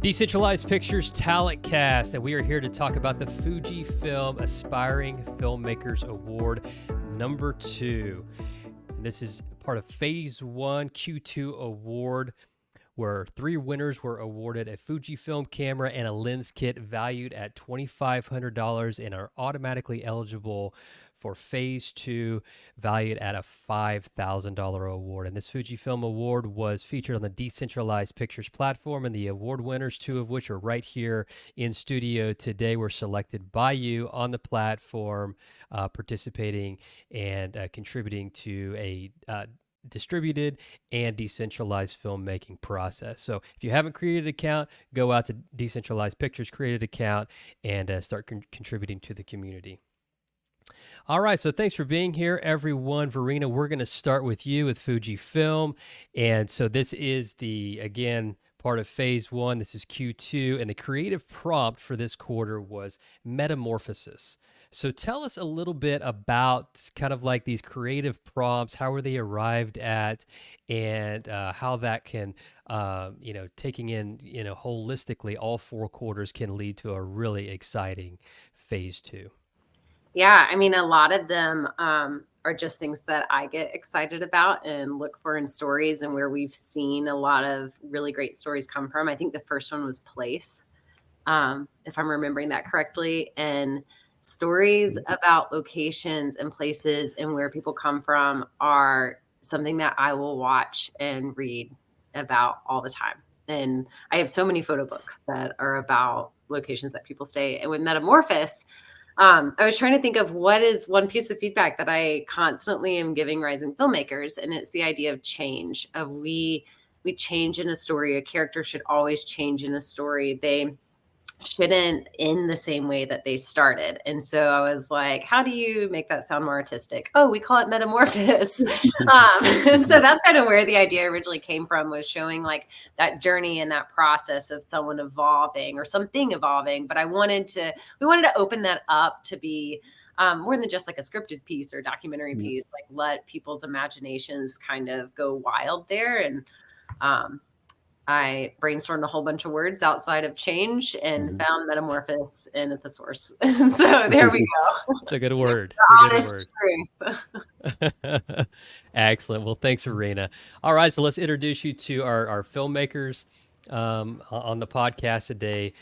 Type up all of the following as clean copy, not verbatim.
Decentralized Pictures Talent Cast, and we are here to talk about the FujiFilm Aspiring Filmmakers Award number 2. And this is part of Phase 1 Q2 Award, where 3 winners were awarded a Fujifilm camera and a lens kit valued at $2,500 and are automatically eligible for Phase 2, valued at a $5,000 award. And this Fujifilm Award was featured on the Decentralized Pictures platform, and the award winners, 2 of which are right here in studio today, were selected by you on the platform, participating and contributing to a distributed and decentralized filmmaking process. So if you haven't created an account, go out to Decentralized Pictures, create an account, and start contributing to the community. All right, so thanks for being here, everyone. Verina, we're going to start with you with Fujifilm. And so this is again, part of Phase 1. This is Q2, and the creative prompt for this quarter was Metamorphosis. So tell us a little bit about kind of like these creative prompts, how were they arrived at, and how that can, taking in, holistically, all 4 quarters can lead to a really exciting Phase 2. Yeah, I mean, a lot of them are just things that I get excited about and look for in stories, and where we've seen a lot of really great stories come from. I think the first one was Place, if I'm remembering that correctly. And stories about locations and places and where people come from are something that I will watch and read about all the time. And I have so many photo books that are about locations that people stay. And with Metamorphis, I was trying to think of what is one piece of feedback that I constantly am giving rising filmmakers. And it's the idea of change, of we change in a story. A character should always change in a story. They shouldn't end the same way that they started. And so I was like, how do you make that sound more artistic? Oh, we call it Metamorphis. And so that's kind of where the idea originally came from, was showing like that journey and that process of someone evolving or something evolving. But we wanted to open that up to be more than just like a scripted piece or documentary piece, like let people's imaginations kind of go wild there. And I brainstormed a whole bunch of words outside of change and found Metamorphis in at the source. So there we go. It's a good word. It's a good word. Excellent. Well, thanks, Verina. All right, so let's introduce you to our filmmakers on the podcast today.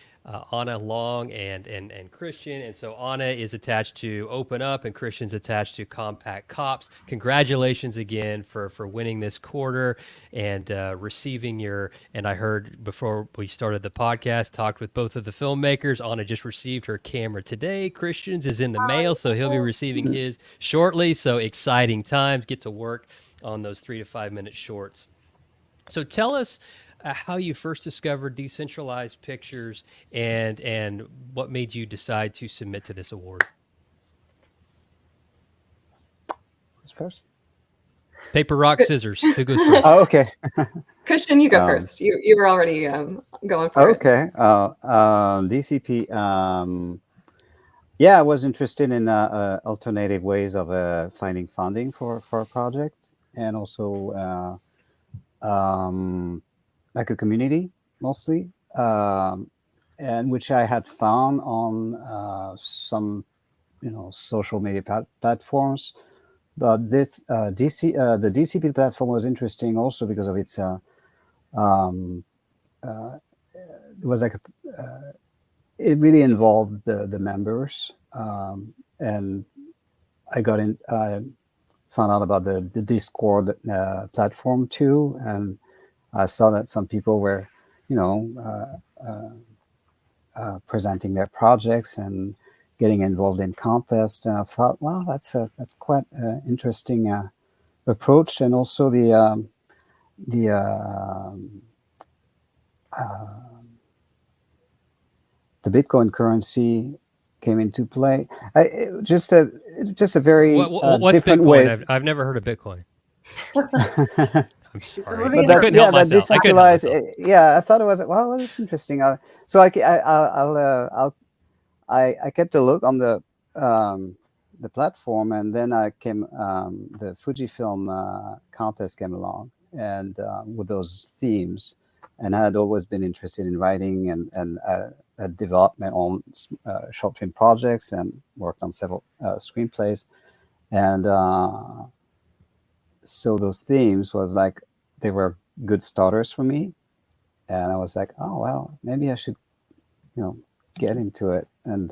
Anna Long and Christian. And so Anna is attached to Open Up and Christian's attached to Compact Cops. Congratulations again for winning this quarter and receiving and I heard before we started the podcast, talked with both of the filmmakers. Anna just received her camera today. Christian's is in the mail, so he'll be receiving his shortly. So exciting times, get to work on those 3 to 5 minute shorts. So tell us how you first discovered Decentralized Pictures and what made you decide to submit to this award. Who's first? Paper, rock, scissors. Who goes first? Oh, okay. Christian, you go first. You were already going for it. Okay. DCP. Yeah, I was interested in alternative ways of finding funding for a project, and also like a community mostly, and which I had found on some, social media platforms. But this the DCP platform was interesting also because of its it was like it really involved the members, and I found out about the Discord platform too, and I saw that some people were, presenting their projects and getting involved in contests. And I thought, wow, that's quite an interesting approach. And also the Bitcoin currency came into play. Just a very what's different Bitcoin? way. I've never heard of Bitcoin. I'm sorry. But decentralized. I thought it was, well, that's interesting. So I kept a look on the platform, and then the Fujifilm contest came along, and with those themes, and I had always been interested in writing and developed my own short film projects and worked on several screenplays. And so those themes was like, they were good starters for me. And I was like, oh, well, maybe I should, get into it. And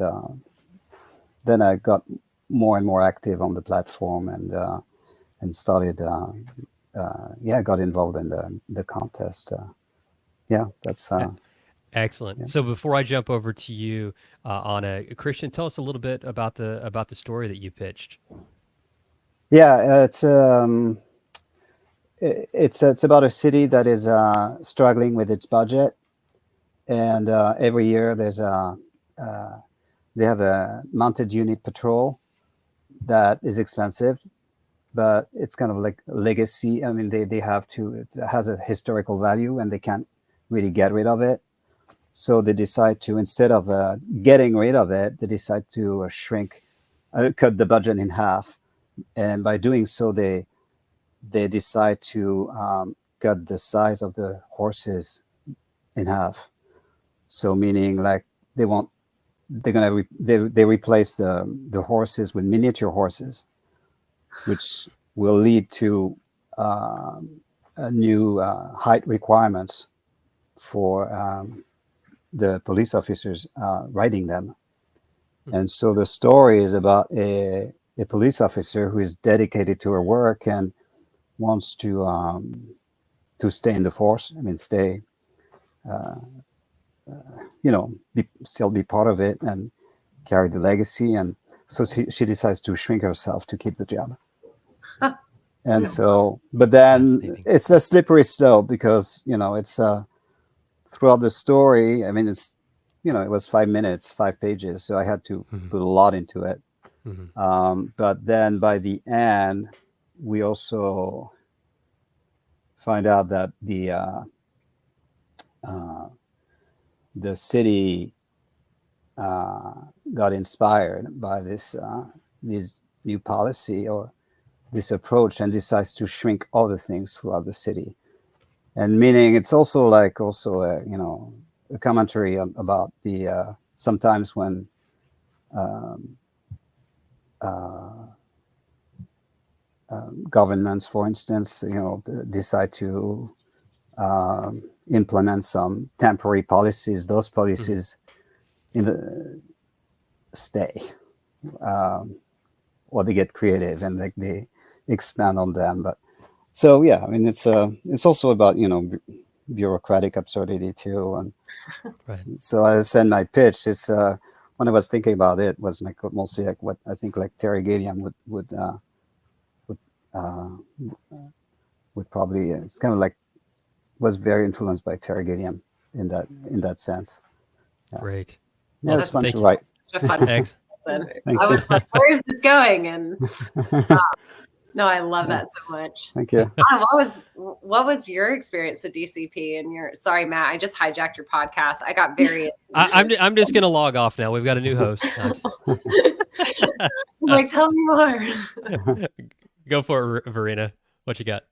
then I got more and more active on the platform and started, got involved in the contest. That's... Excellent. Yeah. So before I jump over to you, Anna, Christian, tell us a little bit about the story that you pitched. Yeah, it's about a city that is struggling with its budget, and every year there's they have a mounted unit patrol that is expensive, but it's kind of like a legacy. I mean, they have to. It has a historical value, and they can't really get rid of it. So they decide to, instead of getting rid of it, they decide to cut the budget in half, and by doing so, they decide to cut the size of the horses in half. So meaning like they replace the horses with miniature horses, which will lead to a new height requirements for the police officers riding them. And so the story is about a police officer who is dedicated to her work and wants to stay in the force. I mean, stay, still be part of it and carry the legacy. And so she decides to shrink herself to keep the job. And so, but then it's a slippery slope because, it's throughout the story. I mean, it's, it was 5 minutes, 5 pages. So I had to put a lot into it. But then by the end, we also find out that the city got inspired by this new policy or this approach and decides to shrink all the things throughout the city. And meaning it's also a commentary about the sometimes when governments, for instance, decide to implement some temporary policies. Those policies stay, or they get creative and they expand on them. But so yeah, I mean it's also about bureaucratic absurdity too. And right. So as I said, my pitch is when I was thinking about it was like mostly like what I think like Terry Gilliam would probably, it's kind of like was very influenced by Terry Gilliam in that sense. Yeah. Great. Yeah, well, it's fun to write. Thanks. I was like, where is this going? And no, I love that so much. Thank you. What was your experience with DCP and sorry, Matt, I just hijacked your podcast. I got very I'm just gonna log off now. We've got a new host. like, tell me more. Go for it, Verina. What you got?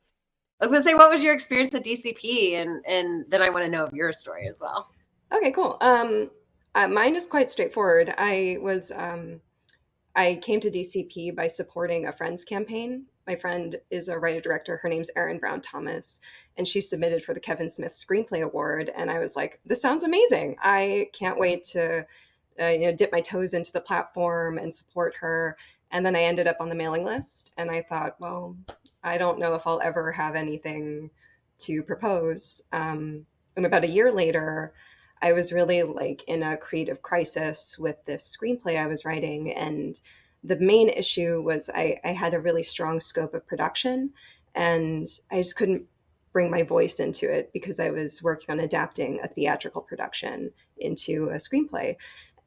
I was gonna say, what was your experience with DCP, and then I want to know of your story as well. Okay, cool. Mine is quite straightforward. I came to DCP by supporting a friend's campaign. My friend is a writer-director. Her name's Erin Brown Thomas, and she submitted for the Kevin Smith Screenplay Award. And I was like, this sounds amazing. I can't wait to dip my toes into the platform and support her. And then I ended up on the mailing list, and I thought, well, I don't know if I'll ever have anything to propose. And about a year later, I was really like in a creative crisis with this screenplay I was writing. And the main issue was I had a really strong scope of production, and I just couldn't bring my voice into it because I was working on adapting a theatrical production into a screenplay.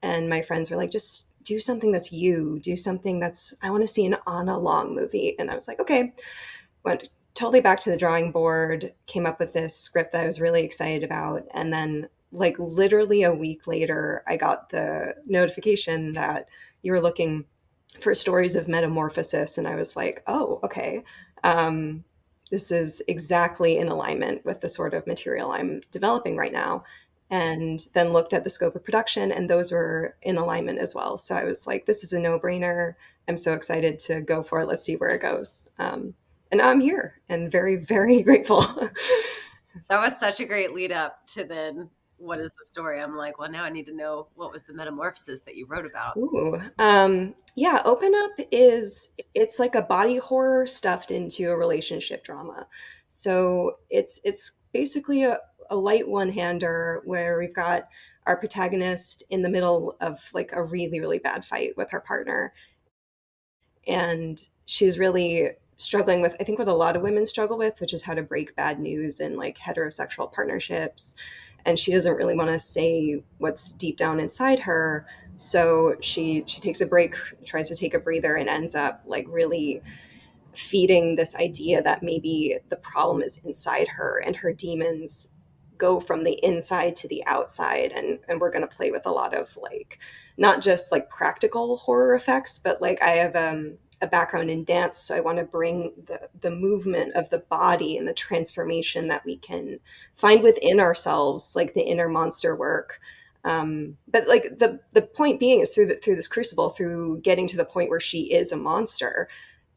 And my friends were like, just do something that's you, do something I want to see an Anna Long movie. And I was like, okay, went totally back to the drawing board, came up with this script that I was really excited about. And then like literally a week later, I got the notification that you were looking for stories of Metamorphosis. And I was like, oh, okay. this is exactly in alignment with the sort of material I'm developing right now. And then looked at the scope of production, and those were in alignment as well. So I was like, this is a no-brainer. I'm so excited to go for it. Let's see where it goes. And now I'm here and very, very grateful. That was such a great lead up to then what is the story? I'm like, well, now I need to know what was the metamorphosis that you wrote about. Ooh, yeah, Open Up it's like a body horror stuffed into a relationship drama. So it's basically a light one-hander where we've got our protagonist in the middle of like a really, really bad fight with her partner. And she's really struggling with, I think, what a lot of women struggle with, which is how to break bad news in like heterosexual partnerships. And she doesn't really want to say what's deep down inside her. So she takes a break, tries to take a breather, and ends up like really feeding this idea that maybe the problem is inside her and her demons go from the inside to the outside. And we're going to play with a lot of like not just like practical horror effects, but like I have a background in dance, so I want to bring the movement of the body and the transformation that we can find within ourselves, like the inner monster work. But like the point being is through this crucible, through getting to the point where she is a monster,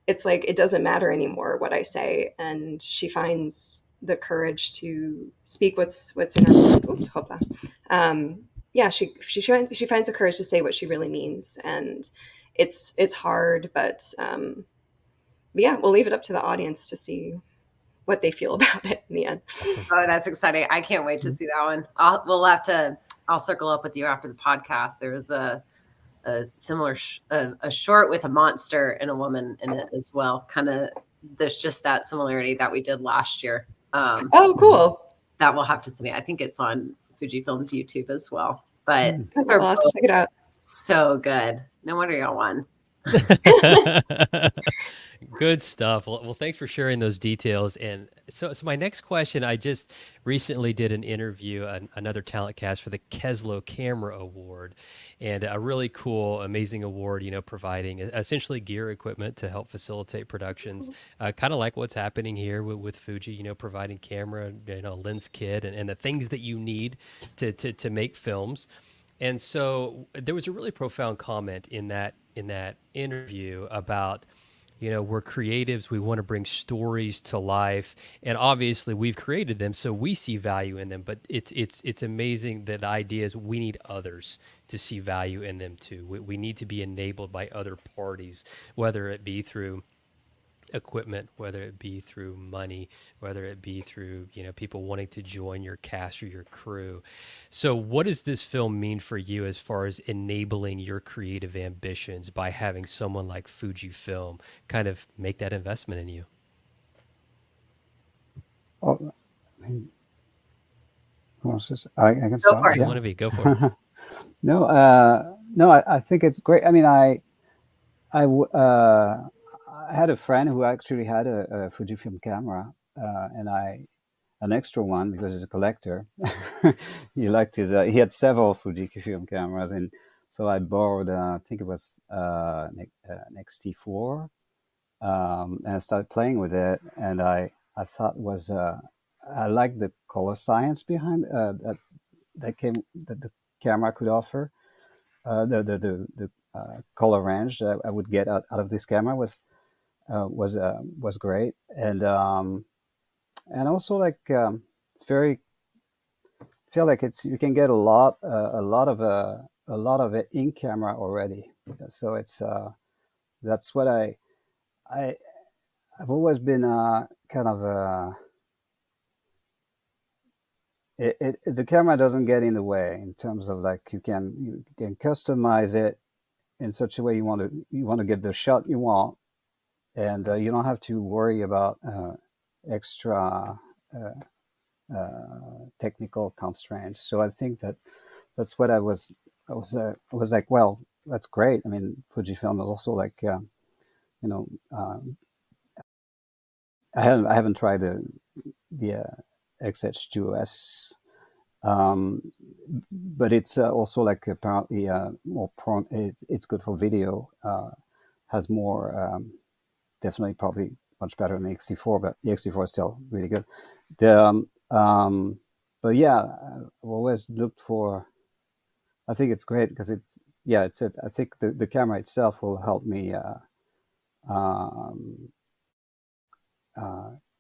it's like it doesn't matter anymore what I say, and she finds the courage to speak what's in her. Oops, hoopla. Yeah, she finds the courage to say what she really means, and it's hard, but yeah, we'll leave it up to the audience to see what they feel about it in the end. Oh, that's exciting! I can't wait to see that one. I'll circle up with you after the podcast. There was a similar a short with a monster and a woman in it as well. Kind of, there's just that similarity that we did last year. Oh, cool. That we'll have to see. I think it's on FujiFilm's YouTube as well. But I'll have to check it out. So good. No wonder y'all won. Good stuff. Well, thanks for sharing those details. And so my next question, I just recently did an interview, another talent cast for the Keslow Camera Award, and a really cool, amazing award, providing essentially gear equipment to help facilitate productions, kind of like what's happening here with Fuji, providing camera, lens kit and the things that you need to make films. And so there was a really profound comment in that interview about, we're creatives, we want to bring stories to life, and obviously we've created them, so we see value in them. But it's amazing that the idea is we need others to see value in them too. We need to be enabled by other parties, whether it be through equipment, whether it be through money, whether it be through people wanting to join your cast or your crew. So what does this film mean for you as far as enabling your creative ambitions by having someone like Fujifilm kind of make that investment in you? Oh, I mean, I can start. Yeah. Go for it. No, I think it's great. I mean, I had a friend who actually had a Fujifilm camera, and an extra one because he's a collector. He liked his. He had several Fujifilm cameras, and so I borrowed. I think it was an X-T4, and I started playing with it, and I thought was I liked the color science behind that the camera could offer. The color range that I would get out of this camera was great, and also like it's very, I feel like you can get a lot of it in camera already. So it's that's what I've always been kind of the camera doesn't get in the way in terms of like you can customize it in such a way you want to get the shot you want, and you don't have to worry about extra technical constraints. So I think that's what I was like, well, that's great. I mean, Fujifilm is also like I haven't tried the XH2S, but it's also like apparently more it's good for video, has more definitely probably much better than the X-T4, but the X-T4 is still really good. But yeah, I've always looked for. I think it's great because I think the camera itself will help me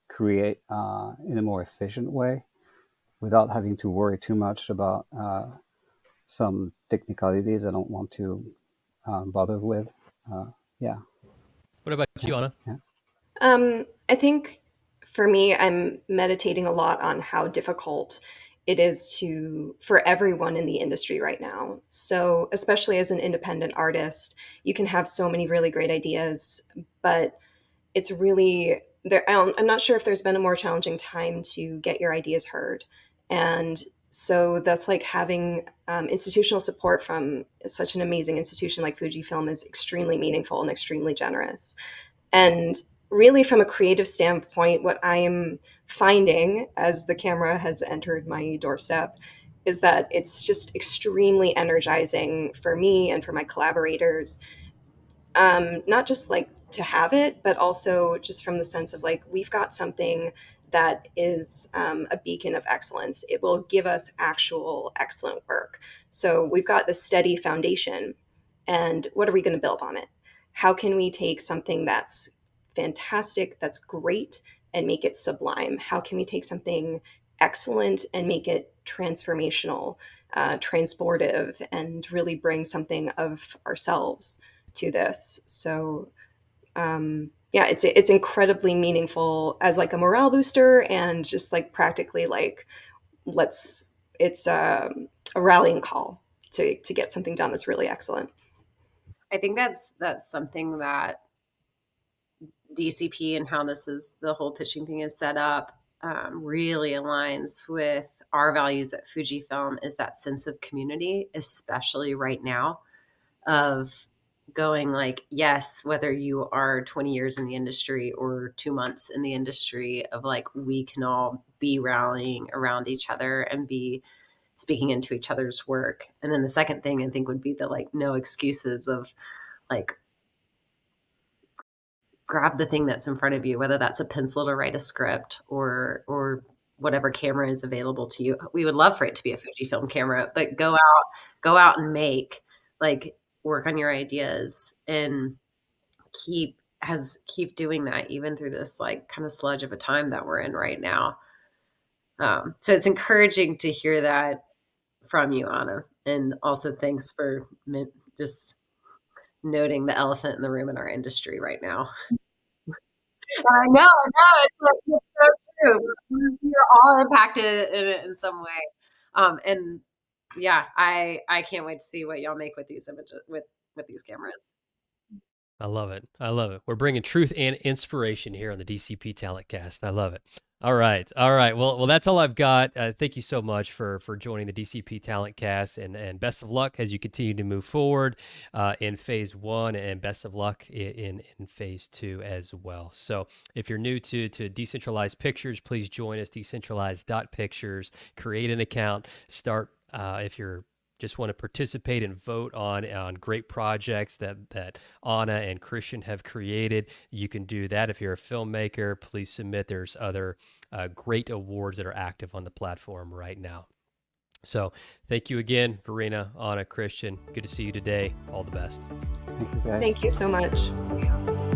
create in a more efficient way without having to worry too much about some technicalities I don't want to bother with. Yeah. What about you, Anna? Yeah. I think for me, I'm meditating a lot on how difficult it is for everyone in the industry right now. So, especially as an independent artist, you can have so many really great ideas, but it's really there. I'm not sure if there's been a more challenging time to get your ideas heard. And so that's like having institutional support from such an amazing institution like Fujifilm is extremely meaningful and extremely generous. And really, from a creative standpoint, what I am finding as the camera has entered my doorstep is that it's just extremely energizing for me and for my collaborators. Not just like to have it, but also just from the sense of like, we've got something that is a beacon of excellence. It will give us actual excellent work. So we've got this steady foundation. And what are we going to build on it? How can we take something that's fantastic, that's great, and make it sublime? How can we take something excellent and make it transformational, transportive, and really bring something of ourselves to this? So yeah, it's incredibly meaningful as like a morale booster, and just like practically like it's a rallying call to get something done that's really excellent. I think that's something that DCP and how the whole pitching thing is set up really aligns with our values at Fujifilm, is that sense of community, especially right now, of going like, yes, whether you are 20 years in the industry or 2 months in the industry, of like, we can all be rallying around each other and be speaking into each other's work. And then the second thing I think would be the like no excuses of like, grab the thing that's in front of you, whether that's a pencil to write a script or whatever camera is available to you. We would love for it to be a Fujifilm camera, but go out and make, like, work on your ideas and keep doing that even through this like kind of sludge of a time that we're in right now. So it's encouraging to hear that from you, Anna, and also thanks for just noting the elephant in the room in our industry right now. I know. It's so true. We're all impacted in it in some way. And yeah, I can't wait to see what y'all make with these images, with these cameras. I love it. I love it. We're bringing truth and inspiration here on the DCP Talent Cast. I love it. All right. All right. Well, that's all I've got. Thank you so much for joining the DCP Talent Cast, and best of luck as you continue to move forward in phase 1, and best of luck in phase 2 as well. So if you're new to Decentralized Pictures, please join us, Decentralized.Pictures. Create an account. Start if you're just want to participate and vote on great projects that Anna and Christian have created, you can do that. If you're a filmmaker, please submit. There's other great awards that are active on the platform right now. So thank you again, Verina, Anna, Christian. Good to see you today. All the best. Thank you, guys. Thank you so much.